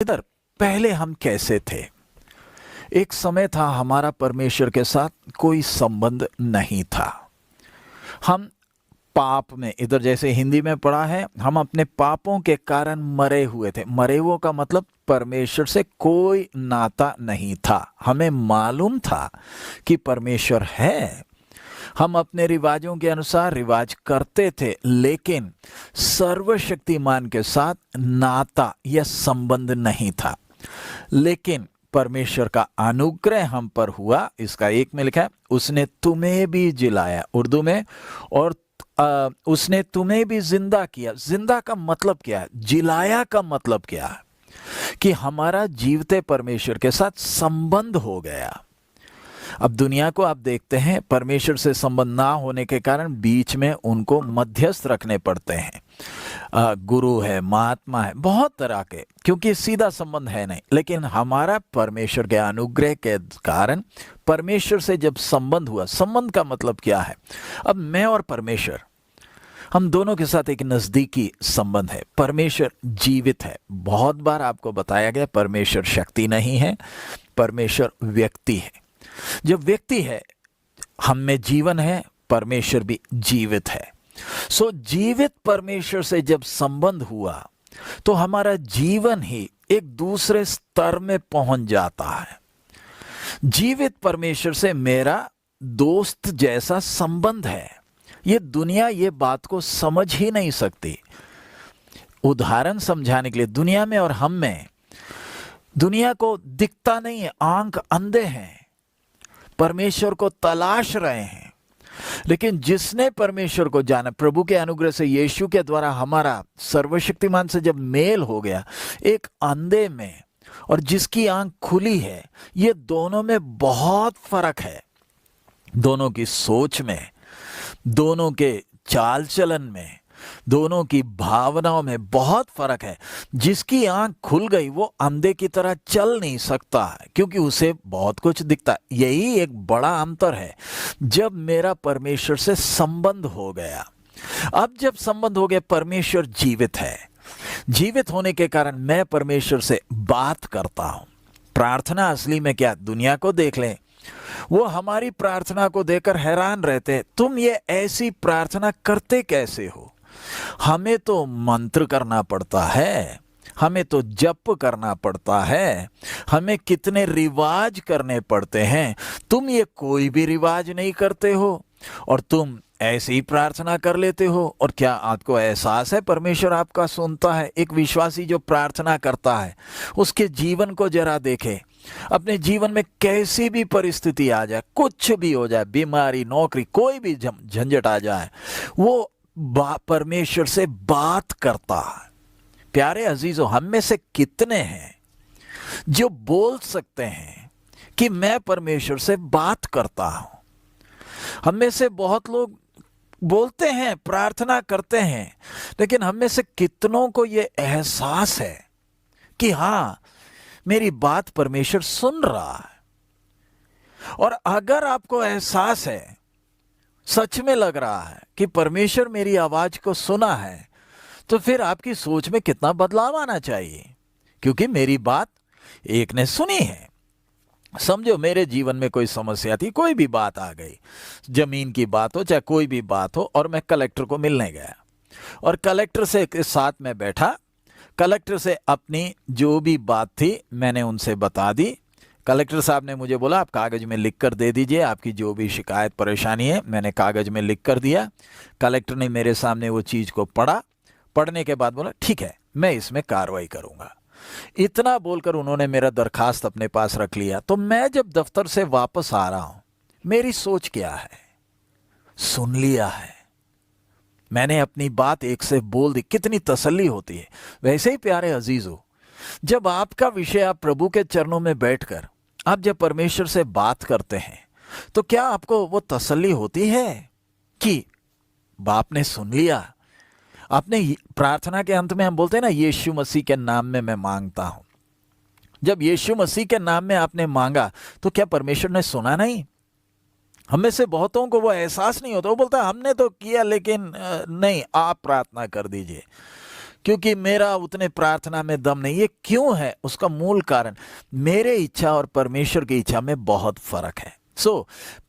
इधर पहले हम कैसे थे? एक समय था हमारा परमेश्वर के साथ कोई संबंध नहीं था। हम पाप में, इधर जैसे हिंदी में पढ़ा है, हम अपने पापों के कारण मरे हुए थे। मरे हुए का मतलब परमेश्वर से कोई नाता नहीं था। हमें मालूम था कि परमेश्वर है, हम अपने रिवाजों के अनुसार रिवाज करते थे, लेकिन सर्वशक्तिमान के साथ नाता या संबंध नहीं था। लेकिन परमेश्वर का अनुग्रह हम पर हुआ। इसका एक में लिखा है, उसने तुम्हें भी जिलाया, उर्दू में, और उसने तुम्हें भी जिंदा किया। जिंदा का मतलब क्या है? जिलाया का मतलब क्या है? कि हमारा जीवते परमेश्वर के साथ संबंध हो गया। अब दुनिया को आप देखते हैं, परमेश्वर से संबंध ना होने के कारण बीच में उनको मध्यस्थ रखने पड़ते हैं। गुरु है, महात्मा है, बहुत तरह के, क्योंकि सीधा संबंध है नहीं। लेकिन हमारा परमेश्वर के अनुग्रह के कारण परमेश्वर से जब संबंध हुआ, संबंध का मतलब क्या है? अब मैं और परमेश्वर, हम दोनों के साथ एक नजदीकी संबंध है। परमेश्वर जीवित है। बहुत बार आपको बताया गया परमेश्वर शक्ति नहीं है, परमेश्वर व्यक्ति है। जब व्यक्ति है, हम में जीवन है, परमेश्वर भी जीवित है। सो जीवित परमेश्वर से जब संबंध हुआ तो हमारा जीवन ही एक दूसरे स्तर में पहुंच जाता है। जीवित परमेश्वर से मेरा दोस्त जैसा संबंध है। ये दुनिया ये बात को समझ ही नहीं सकती। उदाहरण समझाने के लिए, दुनिया में और हम में, दुनिया को दिखता नहीं है, आंख अंधे हैं, परमेश्वर को तलाश रहे हैं। लेकिन जिसने परमेश्वर को जाना, प्रभु के अनुग्रह से यीशु के द्वारा हमारा सर्वशक्तिमान से जब मेल हो गया, एक अंधे में और जिसकी आंख खुली है, ये दोनों में बहुत फर्क है। दोनों की सोच में, दोनों के चाल चलन में, दोनों की भावनाओं में बहुत फर्क है। जिसकी आंख खुल गई वो अंधे की तरह चल नहीं सकता, क्योंकि उसे बहुत कुछ दिखता। यही एक बड़ा अंतर है। जब मेरा परमेश्वर से संबंध हो गया, अब जब संबंध हो गया, परमेश्वर जीवित है। जीवित होने के कारण मैं परमेश्वर से बात करता हूं। प्रार्थना असली में क्या? दुनिया को देख लें, वो हमारी प्रार्थना को देखकर हैरान रहते, तुम ये ऐसी प्रार्थना करते कैसे हो? हमें तो मंत्र करना पड़ता है, हमें तो जप करना पड़ता है, हमें कितने रिवाज करने पड़ते हैं। तुम ये कोई भी रिवाज नहीं करते हो और तुम ऐसे ही प्रार्थना कर लेते हो। और क्या आपको एहसास है परमेश्वर आपका सुनता है? एक विश्वासी जो प्रार्थना करता है, उसके जीवन को जरा देखे। अपने जीवन में कैसी भी परिस्थिति आ जाए, कुछ भी हो जाए, बीमारी, नौकरी, कोई भी झंझट आ जाए, वो परमेश्वर से बात करता है। प्यारे अजीजों, हम में से कितने हैं जो बोल सकते हैं कि मैं परमेश्वर से बात करता हूं? हम में से बहुत लोग बोलते हैं, प्रार्थना करते हैं, लेकिन हम में से कितनों को यह एहसास है कि हां, मेरी बात परमेश्वर सुन रहा है? और अगर आपको एहसास है, सच में लग रहा है कि परमेश्वर मेरी आवाज को सुना है, तो फिर आपकी सोच में कितना बदलाव आना चाहिए, क्योंकि मेरी बात एक ने सुनी है। समझो मेरे जीवन में कोई समस्या थी, कोई भी बात आ गई, जमीन की बात हो चाहे कोई भी बात हो, और मैं कलेक्टर को मिलने गया और कलेक्टर से के साथ में बैठा। कलेक्टर से अपनी जो भी बात थी मैंने उनसे बता दी। कलेक्टर साहब ने मुझे बोला, आप कागज में लिख कर दे दीजिए, आपकी जो भी शिकायत परेशानी है। मैंने कागज में लिख कर दिया। कलेक्टर ने मेरे सामने वो चीज को पढ़ा। पढ़ने के बाद बोला, ठीक है, मैं इसमें कार्रवाई करूंगा। इतना बोलकर उन्होंने मेरा दरखास्त अपने पास रख लिया। तो मैं जब दफ्तर से वापस आ रहा हूं, मेरी सोच क्या है? सुन लिया है, मैंने अपनी बात एक से बोल दी। कितनी तसल्ली होती है। वैसे ही प्यारे अजीजों, जब आपका विषय आप प्रभु के चरणों में बैठकर आप जब परमेश्वर से बात करते हैं, तो क्या आपको वो तसल्ली होती है कि बाप ने सुन लिया? आपने प्रार्थना के अंत में हम बोलते हैं ना, यीशु मसीह के नाम में मैं मांगता हूं। जब यीशु मसीह के नाम में आपने मांगा, तो क्या परमेश्वर ने सुना नहीं? हम में से बहुतों को वो एहसास नहीं होता। वो बोलता है हमने तो किया, लेकिन नहीं, आप प्रार्थना कर दीजिए। क्योंकि मेरा उतने प्रार्थना में दम नहीं। ये क्यों है? उसका मूल कारण मेरे इच्छा और परमेश्वर की इच्छा में बहुत फर्क है।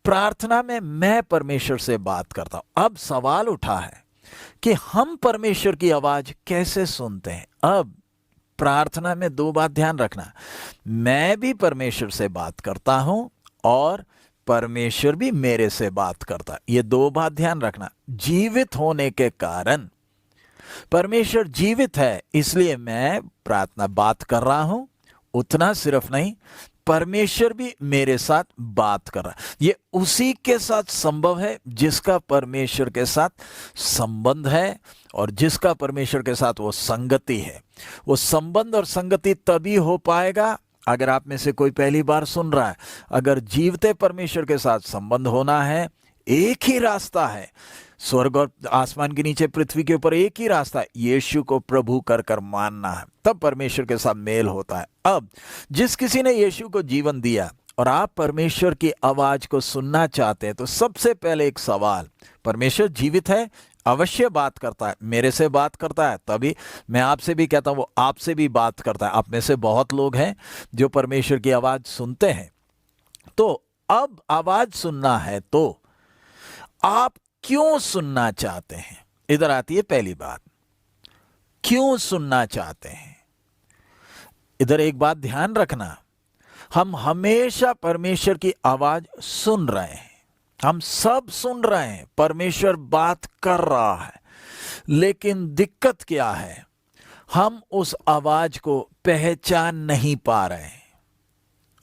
प्रार्थना में मैं परमेश्वर से बात करता हूं। अब सवाल उठा है कि हम परमेश्वर की आवाज कैसे सुनते हैं। अब प्रार्थना में दो बात ध्यान रखना, मैं भी परमेश्वर से बात करता हूं और परमेश्वर भी मेरे से बात करता है। ये दो बात ध्यान रखना। जीवित होने के कारण, परमेश्वर जीवित है इसलिए मैं प्रार्थना बात कर रहा हूं, उतना सिर्फ नहीं, परमेश्वर भी मेरे साथ बात कर रहा है। ये उसी के साथ संभव है जिसका परमेश्वर के साथ संबंध है और जिसका परमेश्वर के साथ वो संगति है। वो संबंध और संगति तभी हो पाएगा अगर आप में से कोई पहली बार सुन रहा है। अगर जीवते परमेश्वर के साथ संबंध होना है, एक ही रास्ता है, स्वर्ग और आसमान के नीचे पृथ्वी के ऊपर एक ही रास्ता है, यीशु को प्रभु कर कर मानना है, तब परमेश्वर के साथ मेल होता है। अब जिस किसी ने यीशु को जीवन दिया और आप परमेश्वर की आवाज को सुनना चाहते हैं, तो सबसे पहले एक सवाल, परमेश्वर जीवित है, अवश्य बात करता है, मेरे से बात करता है, तभी मैं आपसे भी कहता हूं वो आपसे भी बात करता है। आप में से बहुत लोग हैं जो परमेश्वर की आवाज सुनते हैं। तो अब आवाज सुनना है तो आप क्यों सुनना चाहते हैं? इधर आती है पहली बात, क्यों सुनना चाहते हैं। इधर एक बात ध्यान रखना, हम हमेशा परमेश्वर की आवाज सुन रहे हैं, हम सब सुन रहे हैं, परमेश्वर बात कर रहा है, लेकिन दिक्कत क्या है? हम उस आवाज को पहचान नहीं पा रहे हैं।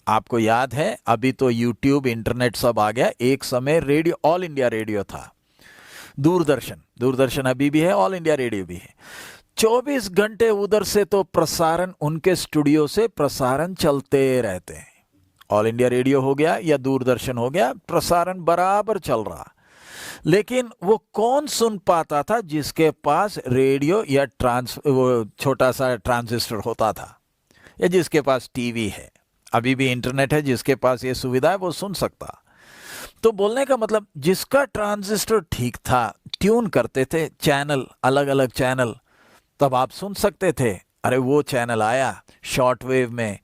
आपको याद है, अभी तो यूट्यूब, इंटरनेट सब आ गया, एक समय रेडियो, ऑल इंडिया रेडियो था, दूरदर्शन अभी भी है, ऑल इंडिया रेडियो भी है। 24 घंटे उधर से तो प्रसारण, उनके स्टूडियो से प्रसारण चलते रहते हैं। ऑल इंडिया रेडियो हो गया या दूरदर्शन हो गया, प्रसारण बराबर चल रहा। लेकिन वो कौन सुन पाता था? जिसके पास रेडियो या वो छोटा सा ट्रांजिस्टर होता था, या जिसके पास टीवी है, अभी भी इंटरनेट है, जिसके पास ये सुविधा है वो सुन सकता। तो बोलने का मतलब, जिसका ट्रांजिस्टर ठीक था, ट्यून करते थे चैनल, अलग अलग चैनल, तब आप सुन सकते थे। अरे वो चैनल आया शॉर्ट वेव में,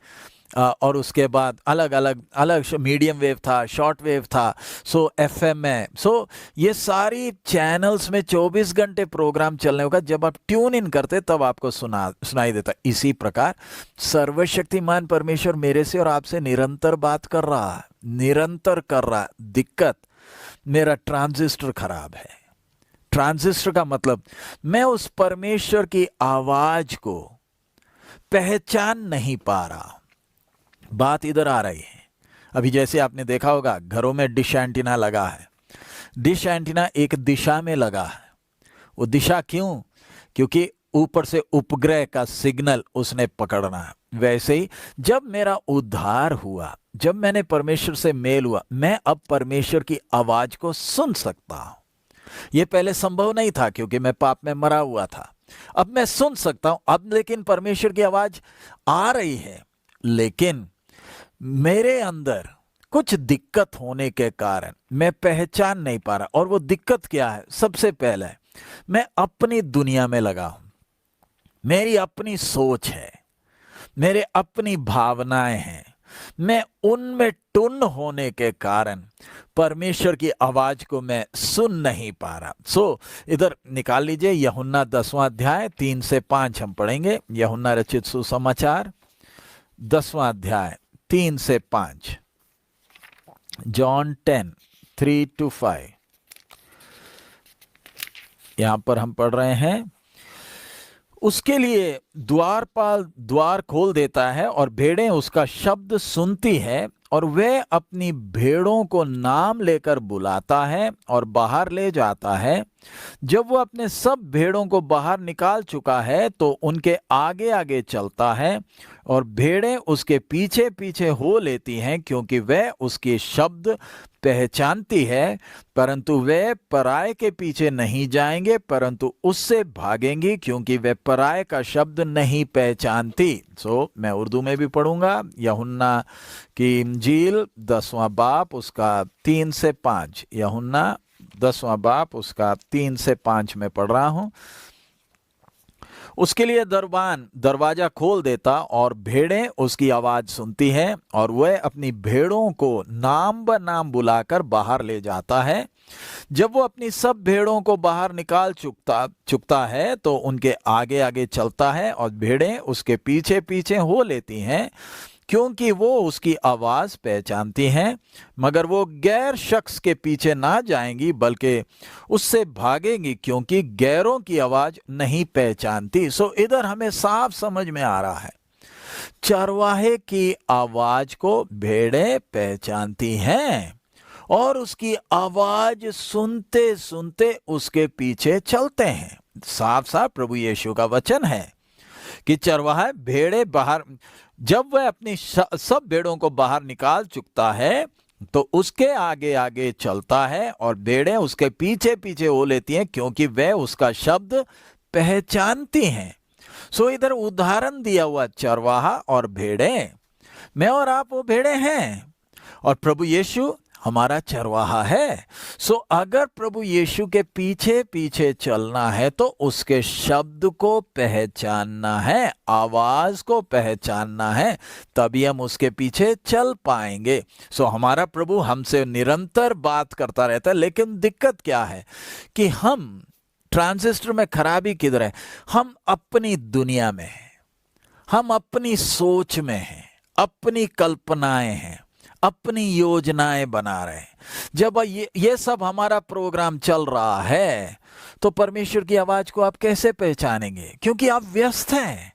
और उसके बाद अलग मीडियम वेव था, शॉर्ट वेव था, सो एफएम में, सो ये सारी चैनल्स में 24 घंटे प्रोग्राम चलने होगा। जब आप ट्यून इन करते तब आपको सुनाई देता। इसी प्रकार सर्वशक्तिमान परमेश्वर मेरे से और आपसे निरंतर बात कर रहा है, निरंतर कर रहा है। दिक्कत, मेरा ट्रांजिस्टर खराब है। ट्रांजिस्टर का मतलब, मैं उस परमेश्वर की आवाज को पहचान नहीं पा रहा। बात इधर आ रही है। अभी जैसे आपने देखा होगा, घरों में डिश एंटीना लगा है। डिश एंटीना एक दिशा में लगा है। वो दिशा क्यों? क्योंकि ऊपर से उपग्रह का सिग्नल उसने पकड़ना है। वैसे ही जब मेरा उद्धार हुआ, जब मैंने परमेश्वर से मेल हुआ, मैं अब परमेश्वर की आवाज को सुन सकता हूं। यह पहले संभव नहीं था क्योंकि मैं पाप में मरा हुआ था। अब मैं सुन सकता हूं। अब लेकिन परमेश्वर की आवाज आ रही है, लेकिन मेरे अंदर कुछ दिक्कत होने के कारण मैं पहचान नहीं पा रहा। और वो दिक्कत क्या है? सबसे पहले, मैं अपनी दुनिया में लगा हूं, मेरी अपनी सोच है, मेरे अपनी भावनाएं हैं, मैं उनमें टुन होने के कारण परमेश्वर की आवाज को मैं सुन नहीं पा रहा। इधर निकाल लीजिए, यूहन्ना 10वां अध्याय 3 से 5 हम पढ़ेंगे। यूहन्ना रचित सुसमाचार 10वां अध्याय 3 से 5, जॉन 10 3 to 5। यहां पर हम पढ़ रहे हैं, उसके लिए द्वारपाल द्वार खोल देता है और भेड़ें उसका शब्द सुनती है, और वह अपनी भेड़ों को नाम लेकर बुलाता है और बाहर ले जाता है। जब वो अपने सब भेड़ों को बाहर निकाल चुका है तो उनके आगे आगे चलता है, और भेड़ें उसके पीछे पीछे हो लेती हैं, क्योंकि वह उसके शब्द पहचानती है। परंतु वे पराये के पीछे नहीं जाएंगे, परंतु उससे भागेंगी, क्योंकि वे पराये का शब्द नहीं पहचानती। मैं उर्दू में भी पढ़ूंगा। यूहन्ना की इंजील 10वां बाप उसका 3 से 5, यूहन्ना 10वां बाप उसका 3 से 5 में पढ़ रहा हूं। उसके लिए दरवाजा खोल देता और भेड़ें उसकी आवाज सुनती हैं और वह अपनी भेड़ों को नाम ब नाम बुलाकर बाहर ले जाता है। जब वो अपनी सब भेड़ों को बाहर निकाल चुकता है तो उनके आगे आगे चलता है और भेड़ें उसके पीछे पीछे हो लेती हैं, क्योंकि वो उसकी आवाज पहचानती हैं। मगर वो गैर शख्स के पीछे ना जाएंगी बल्कि उससे भागेंगी, क्योंकि गैरों की आवाज नहीं पहचानती। सो इधर हमें साफ समझ में आ रहा है, चरवाहे की आवाज को भेड़ें पहचानती हैं और उसकी आवाज सुनते सुनते उसके पीछे चलते हैं। साफ साफ प्रभु यीशु का वचन है कि चरवाहा भेड़े बाहर, जब वह अपनी सब भेड़ों को बाहर निकाल चुकता है तो उसके आगे आगे चलता है और भेड़ें उसके पीछे पीछे हो लेती हैं, क्योंकि वह उसका शब्द पहचानती हैं। सो इधर उदाहरण दिया हुआ चरवाहा और भेड़ें, मैं और आप वो भेड़ें हैं और प्रभु यीशु हमारा चरवाहा है। सो अगर प्रभु यीशु के पीछे पीछे चलना है तो उसके शब्द को पहचानना है, आवाज को पहचानना है, तभी हम उसके पीछे चल पाएंगे। सो हमारा प्रभु हमसे निरंतर बात करता रहता है, लेकिन दिक्कत क्या है कि हम ट्रांजिस्टर में खराबी किधर है, हम अपनी दुनिया में हैं, हम अपनी सोच में हैं, अपनी कल्पनाएं हैं, अपनी योजनाएं बना रहे हैं। जब ये सब हमारा प्रोग्राम चल रहा है तो परमेश्वर की आवाज को आप कैसे पहचानेंगे, क्योंकि आप व्यस्त हैं।